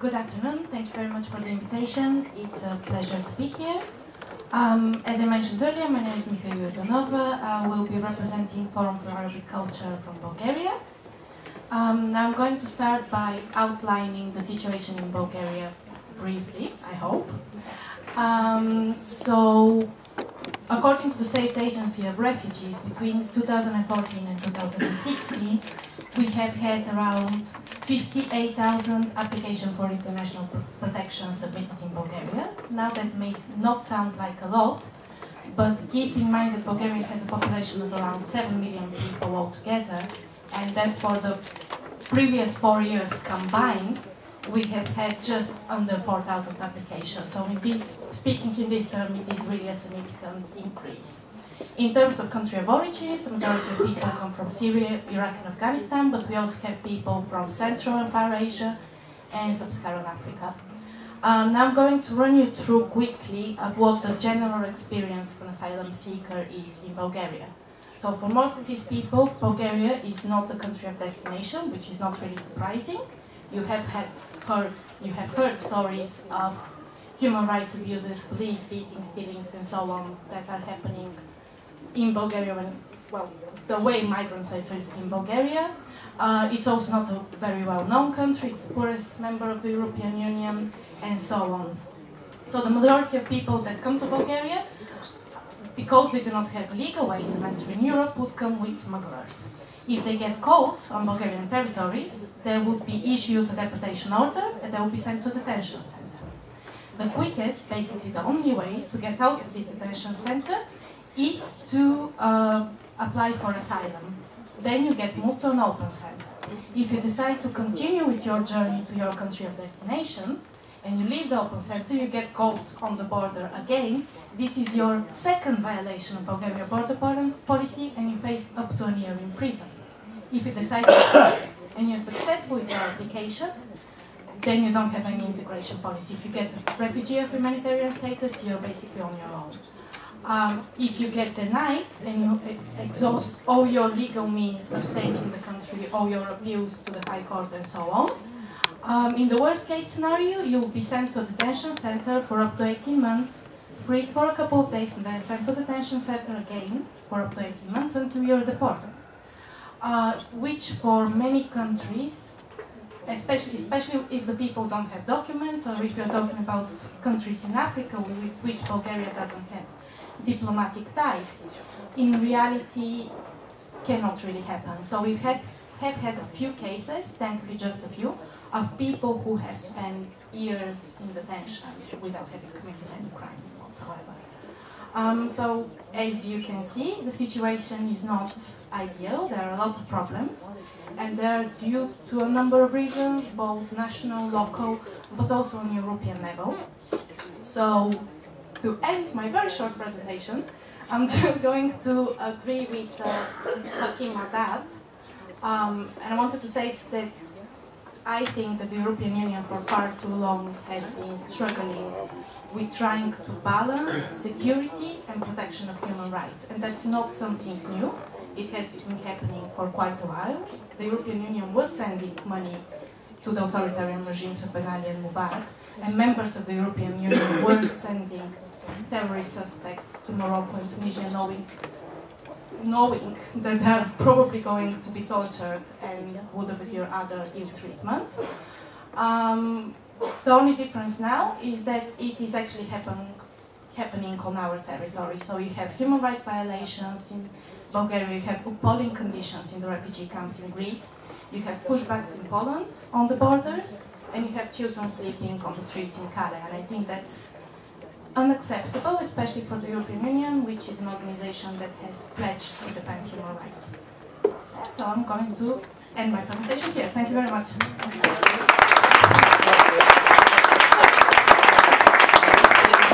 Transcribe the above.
Good afternoon. Thank you very much for the invitation. It's a pleasure to be here. As I mentioned earlier, my name is Mihaila Jardonova. I will be representing Forum for Arabic Culture from Bulgaria. Now I'm going to start by outlining the situation in Bulgaria briefly, I hope. According to the State Agency of Refugees, between 2014 and 2016, we have had around 58,000 applications for international protection submitted in Bulgaria. Now that may not sound like a lot, but keep in mind that Bulgaria has a population of around 7 million people altogether, and that for the previous 4 years combined, we have had just under 4,000 applications. So indeed, speaking in this term, it is really a significant increase. In terms of country of origins, the majority of people come from Syria, Iraq and Afghanistan, but we also have people from Central and Far Asia and Sub-Saharan Africa. Now I'm going to run you through quickly of what the general experience of an asylum seeker is in Bulgaria. So for most of these people, Bulgaria is not the country of destination, which is not really surprising. You have heard stories of human rights abuses, police beatings, killings, and so on that are happening in Bulgaria, the way migrants are treated in Bulgaria. It's also not a very well-known country, it's the poorest member of the European Union, and so on. So the majority of people that come to Bulgaria, because they do not have legal ways of entering Europe, would come with smugglers. If they get caught on Bulgarian territories, they would be issued a deportation order and they will be sent to a detention center. The quickest, basically the only way to get out of this detention center is to apply for asylum. Then you get moved to an open center. If you decide to continue with your journey to your country of destination, and you leave the open center, you get caught on the border again. This is your second violation of Bulgarian border policy, and you face up to a year in prison. If you decide to stay and you're successful with your application, then you don't have any integration policy. If you get a refugee of humanitarian status, you're basically on your own. If you get denied and you exhaust all your legal means of staying in the country, all your appeals to the High Court and so on, in the worst case scenario, you'll be sent to a detention center for up to 18 months, freed for a couple of days, and then sent to the detention center again for up to 18 months until you're deported. Which for many countries, especially if the people don't have documents, or if you're talking about countries in Africa with which Bulgaria doesn't have diplomatic ties, in reality cannot really happen. So we've have had a few cases, thankfully just a few, of people who have spent years in detention without having committed any crime whatsoever. So as you can see, the situation is not ideal. There are a lot of problems, and they're due to a number of reasons, both national, local, but also on European level. So to end my very short presentation, I'm just going to agree with Hakim Haddad. And I wanted to say that I think that the European Union for far too long has been struggling with trying to balance security and protection of human rights. And that's not something new. It has been happening for quite a while. The European Union was sending money to the authoritarian regimes of Ben Ali and Mubarak, and members of the European Union were sending terrorist suspects to Morocco and Tunisia, knowing that they're probably going to be tortured and would appear other ill treatment. The only difference now is that it is actually happening on our territory. So you have human rights violations in Bulgaria, you have appalling conditions in the refugee camps in Greece, you have pushbacks in Poland on the borders, and you have children sleeping on the streets in Calais. And I think that's unacceptable, especially for the European Union, which is an organization that has pledged to defend human rights. So I'm going to end my presentation here. Thank you very much.